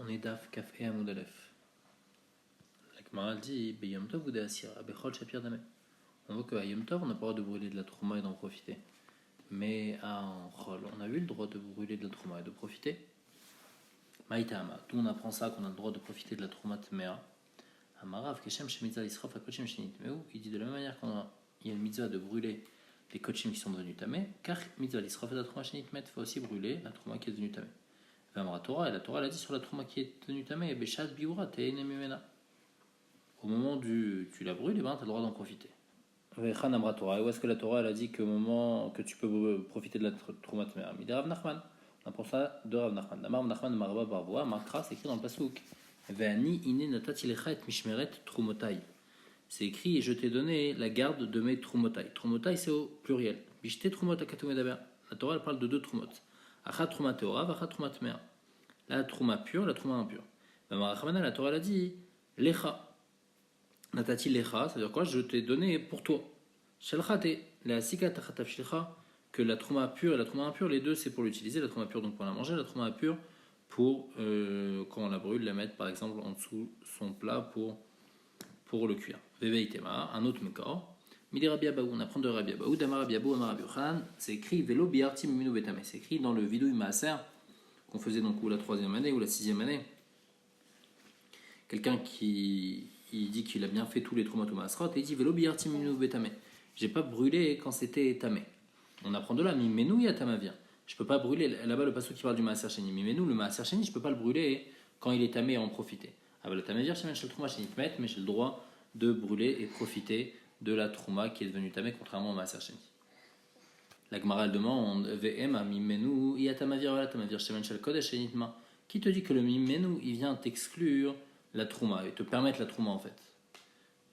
On est Daf Kaf et Hamoud Aleph. La Gemara dit Beyom Tov ou De'asira, Bechol Shapir Dameh. On voit qu'à Yom Tov, on n'a pas le droit de brûler de la trouma et d'en profiter. Mais à Chol, on a eu le droit de brûler de la trouma et de profiter. Maïtama, d'où on apprend ça qu'on a le droit de profiter de la trouma Tmea. Amarav, Keshem, Shemitzah, Lisraf, Akochim, Shinit. Mais où il dit de la même manière qu'il y a une mitzvah de brûler les kochim qui sont devenus tamés, car mitzvah Lisraf et la trouma Shinit Met, il faut aussi brûler la trouma qui est devenue tamée. La Torah, et la Torah elle a dit sur la trouma qui est tenue tamée, Beshat biura te'enemimena. Au moment du tu la brûles, tu as le droit d'en profiter. Vechan amra Torah. Et où est-ce que la Torah elle a dit que au moment que tu peux profiter de la trouma tamée? Midi Rav Nachman. On apprend ça de Rav Nachman. Damar Nachman Maraba Barboa, Makra, c'est écrit dans le pasuk. Ve'ani ine natati lecha et mishmeret trumotai. C'est écrit et je t'ai donné la garde de mes trumotai. Trumotai c'est au pluriel. Bishte trumot akatou medaber. La Torah elle parle de deux trumot. Achat trouma teora, achat trouma tmea. La trouma pure, la trouma impure. La Torah a dit lecha. Natati lecha, ça veut dire quoi? Je t'ai donné pour toi. Shalchate, la sikat achataf shilcha, que la trouma pure et la trouma impure, les deux c'est pour l'utiliser. La trouma pure donc pour la manger, la trouma impure pour quand on la brûle, la mettre par exemple en dessous son plat pour le cuire. Veveitema, un autre mekor. Midi Rabbi Abaou, on apprend de Rabbi Abaou, Damar Rabbi Abaou, Amar Rabbi Yochanan, c'est écrit Velo biartim minu betame, c'est écrit dans le vidouille maaser qu'on faisait donc ou la 3e année ou la 6e année. Quelqu'un qui il dit qu'il a bien fait tous les traumato maasrot et il dit Velo biartim minu betame. J'ai pas brûlé quand c'était tamé. On apprend de là, mimenu yatamavir. Je peux pas brûler, là-bas le passage qui parle du maaser sheni, mimenu, le maaser sheni, je peux pas le brûler quand il est tamé et en profiter. Ah bah le tamavir, shemen shel trouma shenit met, mais j'ai le droit de brûler et profiter de la trouma qui est devenue tamée, contrairement au maaser sheni. La Gemara elle demande VM a mimenu yatamavir wala tamavir shemen shel kodesh shenitma. Qui te dit que le mimenu il vient t'exclure la trouma et te permettre la trouma en fait?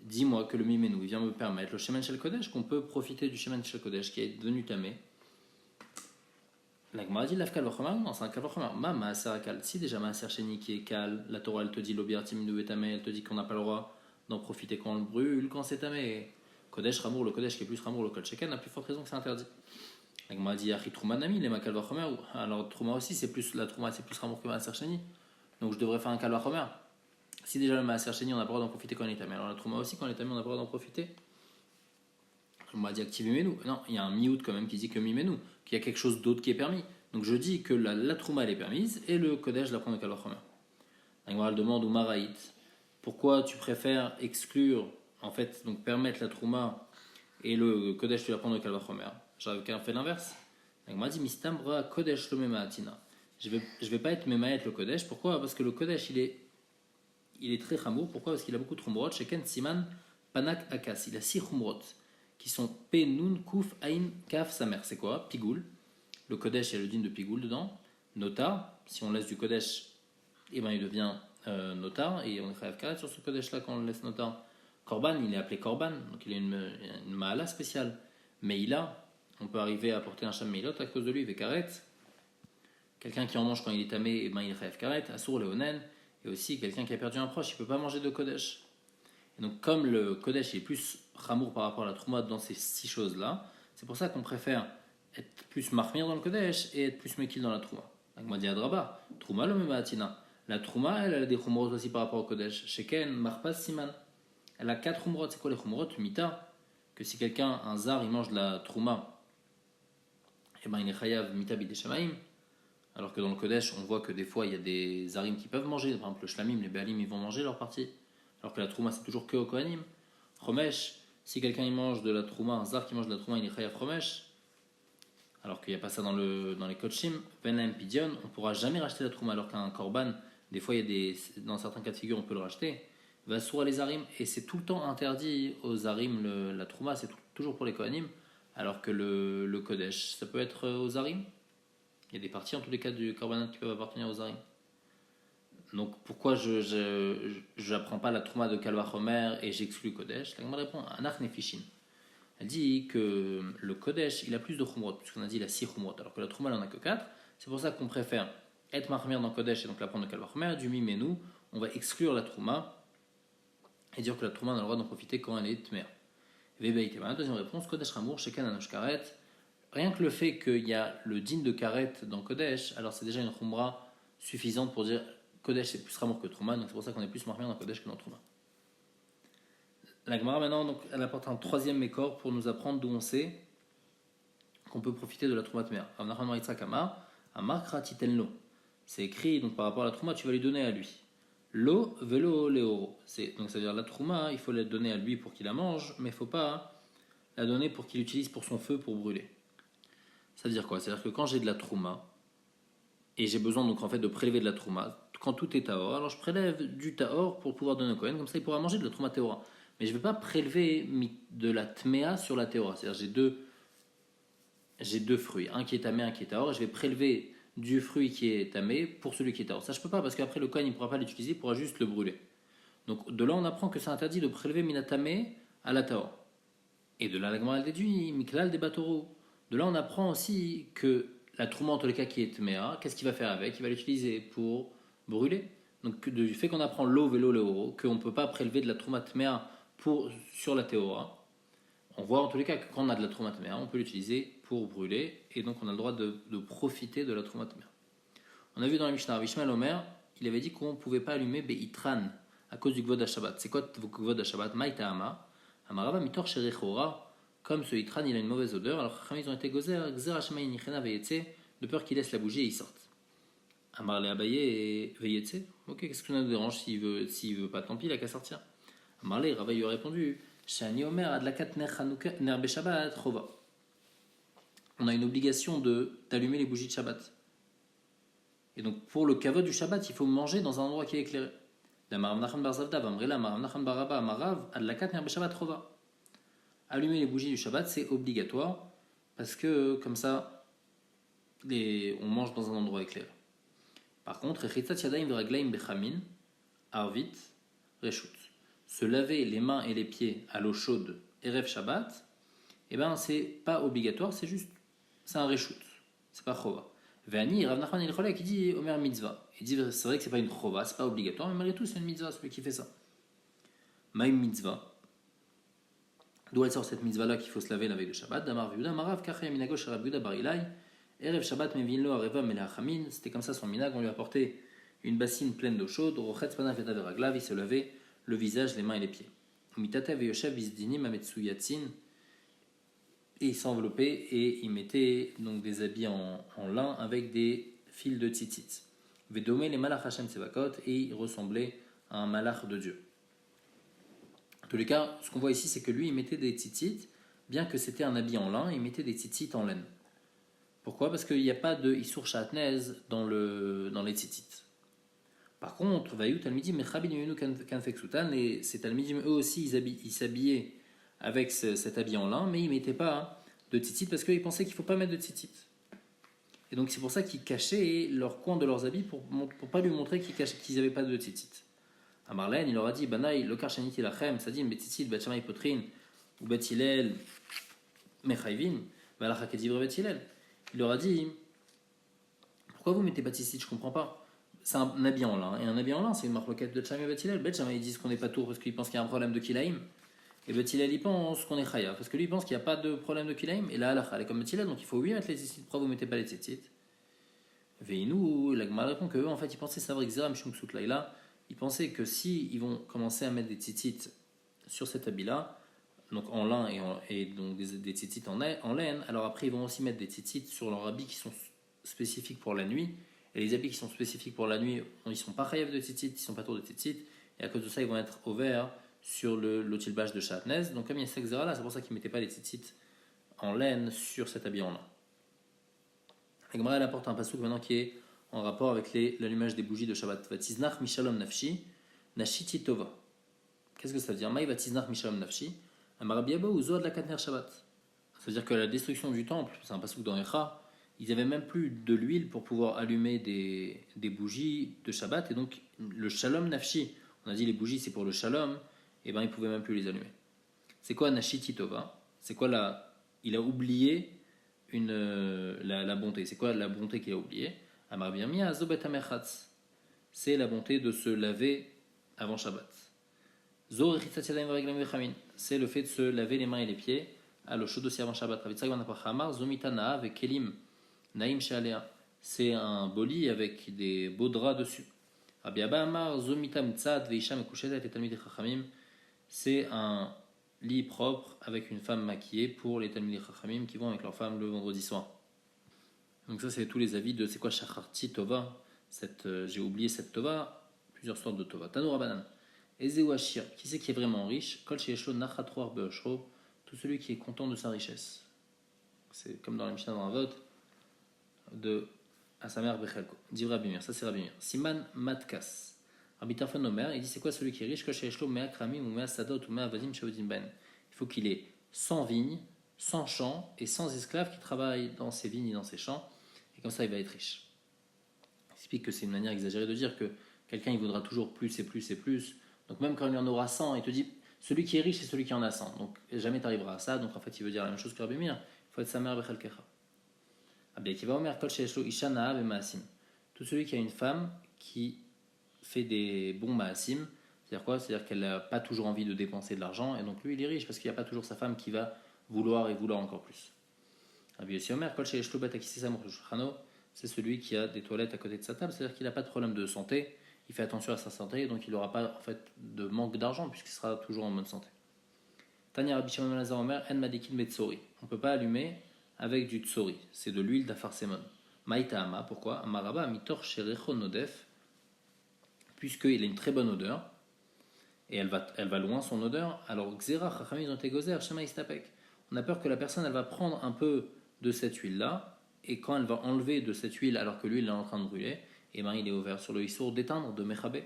Dis-moi que le mimenu il vient me permettre le shemen shel kodesh qu'on peut profiter du shemen shel kodesh qui est devenu tamé. La Gemara dit l'afkal vachomar, non c'est un kal vachomar. Ma maaser akal, si déjà maaser sheni qui est kal, la Torah elle te dit l'obiartim minu betamé, elle te dit qu'on n'a pas le droit d'en profiter quand on le brûle, quand c'est tamé. Kodesh Ramour, le Kodesh qui est plus Ramour, le Kol Sheken, a plus forte raison que c'est interdit. La Gemara dit Achi Trouma Nami, les Makal Vachomer. Alors Trouma aussi, c'est plus la Trouma, c'est plus Ramour que Maaser Sheni. Donc je devrais faire un Kal Vachomer. Si déjà le Maaser Sheni, on a pas le droit d'en profiter quand on est tamé. Alors la Trouma aussi, quand on est tamé, on a pas le droit d'en profiter. On m'a dit active Mimenu. Non, il y a un miout quand même qui dit que Mimenu, qu'il y a quelque chose d'autre qui est permis. Donc je dis que la Trouma elle est permise et le Kodesh la prend de Kal Vachomer. La Gemara demande ou Maraït. Pourquoi tu préfères exclure, en fait, donc permettre la trouma et le kodesh tu la prends de Kal Vachomer? J'avais fait l'inverse. Donc m'a dit mistambra kodesh lo memaatina. Je vais pas être memaet le kodesh. Pourquoi? Parce que le kodesh il est très chamour. Pourquoi? Parce qu'il a beaucoup de chumrot. Sheken siman panak akas. Il a 6 chumrot qui sont pe nun kuf ain kaf samer. C'est quoi? Pigoul. Le kodesh il y a le din de pigoul dedans. Notar. Si on laisse du kodesh, et ben il devient notar, et on est chayav karet sur ce kodesh là quand on le laisse notar. Korban, il est appelé korban, donc il a une mahala spéciale. Meila, on peut arriver à porter un sham meilot à cause de lui, vekaret. Quelqu'un qui en mange quand il est tamé, et ben il est chayav karet, asur leonen, et aussi quelqu'un qui a perdu un proche, il peut pas manger de kodesh. Et donc comme le kodesh est plus chamour par rapport à la trouma dans ces 6 choses là, c'est pour ça qu'on préfère être plus mahmir dans le kodesh et être plus mekil dans la trouma. Donc moi dit adraba, trouma lo memaatina. La trouma, elle a des chumrot aussi par rapport au kodesh. Sheken, marpas, siman. Elle a 4 chumrot. C'est quoi les chumrot? Mita. Que si quelqu'un, un zar, il mange de la trouma, et ben il est chayav mita bideshamaim. Alors que dans le kodesh, on voit que des fois, il y a des zarim qui peuvent manger. Par exemple, le shlamim, les béalim, ils vont manger leur partie. Alors que la trouma, c'est toujours que au kohanim. Chomesh, si quelqu'un il mange de la trouma, un zar qui mange de la trouma, il est chayav chomesh. Alors qu'il n'y a pas ça dans les kochim. Venaim pidion, on ne pourra jamais racheter la trouma. Alors qu'un korban, des fois, dans certains cas de figure, on peut le racheter. Va sourd les zarim, et c'est tout le temps interdit aux zarim, la trouma, c'est toujours pour les kohanim, alors que le kodesh, ça peut être aux zarim. Il y a des parties, en tous les cas, du korbanat qui peuvent appartenir aux zarim. Donc, pourquoi je n'apprends pas la trouma de Kal Vachomer et j'exclus kodesh? La Gemara répond, anach nefishin. Elle dit que le kodesh, il a plus de chumrot, puisqu'on a dit il a 6 chumrot, alors que la trouma, il n'en a que 4. C'est pour ça qu'on préfère être mahmir dans kodesh et donc la prendre de Kal Vachomer, du mimenu, on va exclure la trouma et dire que la trouma on a le droit d'en profiter quand elle est tmer. Deuxième réponse, kodesh ramour, sheken anosh karet. Rien que le fait qu'il y a le din de karet dans kodesh, alors c'est déjà une chumra suffisante pour dire Kodesh c'est plus Ramour que Trouma, donc c'est pour ça qu'on est plus marqué dans Kodesh que dans Trouma. La Gemara maintenant, donc, elle apporte un troisième mécor pour nous apprendre d'où on sait qu'on peut profiter de la Trouma Tmea. C'est écrit donc par rapport à la Trouma, tu vas lui donner à lui. L'eau, velo, léoro. Donc ça veut dire la Trouma, il faut la donner à lui pour qu'il la mange, mais il ne faut pas la donner pour qu'il l'utilise pour son feu pour brûler. Ça veut dire quoi? C'est-à-dire que quand j'ai de la Trouma, et j'ai besoin donc en fait de prélever de la Trouma, quand tout est Tahor, alors je prélève du Tahor pour pouvoir donner au Kohen, comme ça il pourra manger de la Trouma Théora. Mais je ne vais pas prélever de la Tmea sur la Théora. C'est-à-dire j'ai deux fruits, un qui est tamé, un qui est Tahor, et je vais prélever du fruit qui est tamé pour celui qui est Tahor. Ça je ne peux pas parce qu'après le Kohen il ne pourra pas l'utiliser, il pourra juste le brûler. Donc de là on apprend que c'est interdit de prélever minatamé à la Tahor. Et de là la Gemara déduit Miklal des Batoro. De là on apprend aussi que la Trouma en tous les cas qui est Tmea, qu'est-ce qu'il va faire avec? Il va l'utiliser pour brûler. Donc du fait qu'on apprend l'eau, vélo, léoro, qu'on ne peut pas prélever de la Trouma Tmea sur la Théora, on voit en tous les cas que quand on a de la Trouma Tmea, on peut l'utiliser pour brûler, et donc on a le droit de profiter de la Trouma Tmea. On a vu dans la Mishnah, Vishmael Omer, il avait dit qu'on ne pouvait pas allumer Beitran à cause du Gvod HaShabbat. C'est quoi le Gvod HaShabbat? Maïta Ama, Amarava Mitor Sherechora. Comme ce Itran il a une mauvaise odeur, alors ils ont été gozer, de peur qu'il laisse la bougie et il sorte. Amar le Abaye et Veyetse, ok, qu'est-ce que ça nous dérange s'il veut pas, tant pis, il a qu'à sortir. Amar le Rava lui a répondu, Shani Omer adlakat ner beshabbat chova. On a une obligation d'allumer les bougies de Shabbat. Et donc pour le kavod du Shabbat, il faut manger dans un endroit qui est éclairé. D'Amar Nachman bar Zavda, Amrela, Amar Nachman bar Rabba, Amarav adlakat ner beshabbat chova. Allumer les bougies du Shabbat, c'est obligatoire parce que comme ça, on mange dans un endroit éclairé. Par contre, se laver les mains et les pieds à l'eau chaude Erev Shabbat, c'est pas obligatoire, c'est un reshoot, c'est pas chova. Ve'ani, Rav Nachman il Cholek, il dit Omer mitzvah. Il dit c'est vrai que c'est pas une chova, c'est pas obligatoire, mais malgré tout c'est une mitzvah, celui qui fait ça. Maïm mitzvah. D'où elle sort cette mitzvah-là qu'il faut se laver la veille de Shabbat? Damar Viuda, Marav, Kachaya Minagosh, Rabbi Yehuda Bar Ilai, Erev Shabbat, Mevinlo, Areva, Melachamin. C'était comme ça son minag, on lui a apporté une bassine pleine d'eau chaude, Rochet, Spana, Veta, Veraglav, il se lavait le visage, les mains et les pieds. Mitata, Veyoshev, Visdinim, Ametsu Yatzin, et il s'enveloppait et il mettait donc des habits en lin avec des fils de tzitzit. Vedomé, les Malach Hashem Tsevakot, et il ressemblait à un malach de Dieu. En tous les cas, ce qu'on voit ici, c'est que lui, il mettait des tzitzit, bien que c'était un habit en lin, il mettait des tzitzit en laine. Pourquoi? Parce qu'il n'y a pas de Issour Shatnez dans les tzitzit. Par contre, Vayut Talmidim, Mechabin Yunu Kanfeksutan, et ces Talmidim, eux aussi, ils s'habillaient avec cet habit en lin, mais ils ne mettaient pas de tzitzit parce qu'ils pensaient qu'il ne faut pas mettre de tzitzit. Et donc, c'est pour ça qu'ils cachaient leur coin de leurs habits pour ne pas lui montrer qu'ils n'avaient pas de tzitzit. À Marlène, il leur a dit Banaï, le Karchaniti Lachem, Sadim, Betzitzit, Batchamay Potrin, ou Batilel, Mechayvin, Balachakadivre Batilel. Il leur a dit pourquoi vous mettez Batzitzit? Je ne comprends pas. C'est un habit en lin, et un habit en lin, c'est une marloquette de Batchamay Batilel. Batchamay, ils disent qu'on n'est pas tour parce qu'ils pensent qu'il y a un problème de Kilaïm. Et Batilel, il pense qu'on est Chaya, parce que lui, il pense qu'il n'y a pas de problème de Kilaïm. Et là, elle est comme Batilel, donc il faut oui mettre les tzitzit. Pourquoi vous ne mettez pas les tzitzit? Veinu, la Gemara répond qu'eux, en fait, ils pensaient savoir Xeram Shumsut Laila. Ils pensaient que si ils vont commencer à mettre des tzitzit sur cet habit-là, donc en lin et donc des tzitzit en laine, alors après ils vont aussi mettre des tzitzit sur leurs habits qui sont spécifiques pour la nuit. Et les habits qui sont spécifiques pour la nuit, ils ne sont pas chayav de tzitzit, ils ne sont pas tour de tzitzit. Et à cause de ça, ils vont être ouverts sur l'otilbage de Shatnez. Donc comme il y a cette xéra là, c'est pour ça qu'ils ne mettaient pas les tzitzit en laine sur cet habit en lin. La Gemara elle apporte un passouk maintenant qui est en rapport avec l'allumage des bougies de Shabbat. Vatiznach mishalom nafshi, nashiti tova. Qu'est-ce que ça veut dire? Maï vatiznach mishalom nafshi, amarabiaba ou zoad la katner Shabbat. Ça veut dire que la destruction du temple, c'est un passouk dans Echa, ils n'avaient même plus de l'huile pour pouvoir allumer des bougies de Shabbat. Et donc le shalom nafshi, on a dit les bougies c'est pour le shalom, et bien ils ne pouvaient même plus les allumer. C'est quoi nashiti tova? C'est quoi il a oublié la bonté. C'est quoi la bonté qu'il a oublié? C'est la bonté de se laver avant Shabbat. C'est le fait de se laver les mains et les pieds à l'eau chaude aussi avant Shabbat. C'est un boli avec des beaux draps dessus. Rabbi Abba Amar, Zomita Mutzad, Veisha Mekushetet et Talmidei Chachamim. C'est un lit propre avec une femme maquillée pour les Talmidei Chachamim qui vont avec leur femme le vendredi soir. Donc ça, c'est tous les avis de c'est quoi Shacharti Tova. J'ai oublié cette Tova, plusieurs sortes de Tova. Tano Rabbanan. Ezeu Ashir, qui c'est qui est vraiment riche? Kol Sheeshlo Nachatroar Beoshro, tout celui qui est content de sa richesse. C'est comme dans la Mishnah dans la vote de à sa mère Bechelko. Dit Rabbi Meir, ça c'est Rabbi Meir. Siman Matkas. Rabbi Tarfon Omer, il dit c'est quoi celui qui est riche? Kol Sheeshlo Mea Kramim ou Mea Sadot ou Mea Avadim Shavodim Ben. Il faut qu'il ait 100 vignes, 100 champs et 100 esclaves qui travaillent dans ses vignes et dans ses champs. Et comme ça, il va être riche. Il explique que c'est une manière exagérée de dire que quelqu'un il voudra toujours plus et plus et plus. Donc même quand il y en aura 100, il te dit celui qui est riche c'est celui qui en a 100. Donc jamais tu arriveras à ça. Donc en fait il veut dire la même chose que Rabbi Meir. Il faut être sa mère Bechelkecha. Abiyakiva Omer Kol Sheeshlo Isha Na'av et Ma'asim. Tout celui qui a une femme qui fait des bons Ma'asim. C'est-à-dire quoi? C'est-à-dire qu'elle n'a pas toujours envie de dépenser de l'argent. Et donc lui il est riche parce qu'il n'y a pas toujours sa femme qui va vouloir encore plus. Abiyakiva Omer Kol Sheeshlo Bet Akisi Samur Shulchano. C'est celui qui a des toilettes à côté de sa table. C'est-à-dire qu'il n'a pas de problème de santé. Il fait attention à sa santé, donc il n'aura pas en fait de manque d'argent puisqu'il sera toujours en bonne santé. Tanya Rabbi Shimon ben Elazar Omer en madikin betsori. On ne peut pas allumer avec du tsori, c'est de l'huile d'afarsemon. Maïta ama, pourquoi? Amaraba mitor sherecho nodef, puisqu'il a une très bonne odeur et elle va loin son odeur. Alors xera chachamim ont gozer shema istapek. On a peur que la personne elle va prendre un peu de cette huile là et quand elle va enlever de cette huile alors que l'huile est en train de brûler. Et ben il est ouvert sur le issour d'éteindre de Mechabé.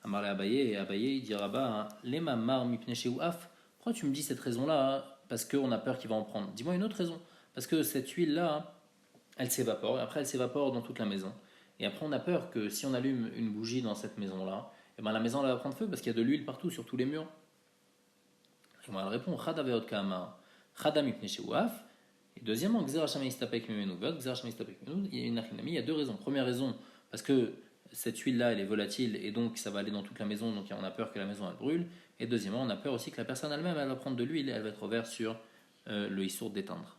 Amarle Abaye, et Abaye il dit Rabba, Lema mar mipneche ou af. Pourquoi tu me dis cette raison-là? Parce qu'on a peur qu'il va en prendre. Dis-moi une autre raison. Parce que cette huile-là, elle s'évapore, et après elle s'évapore dans toute la maison. Et après on a peur que si on allume une bougie dans cette maison-là, et ben la maison elle va prendre feu parce qu'il y a de l'huile partout sur tous les murs. Et moi elle répond Chada veot kama, Chada mipneche ou af. Et deuxièmement, il y a deux raisons. Première raison, parce que cette huile-là, elle est volatile et donc ça va aller dans toute la maison, donc on a peur que la maison elle brûle. Et deuxièmement, on a peur aussi que la personne elle-même, elle va prendre de l'huile et elle va être ouverte sur le issour d'éteindre.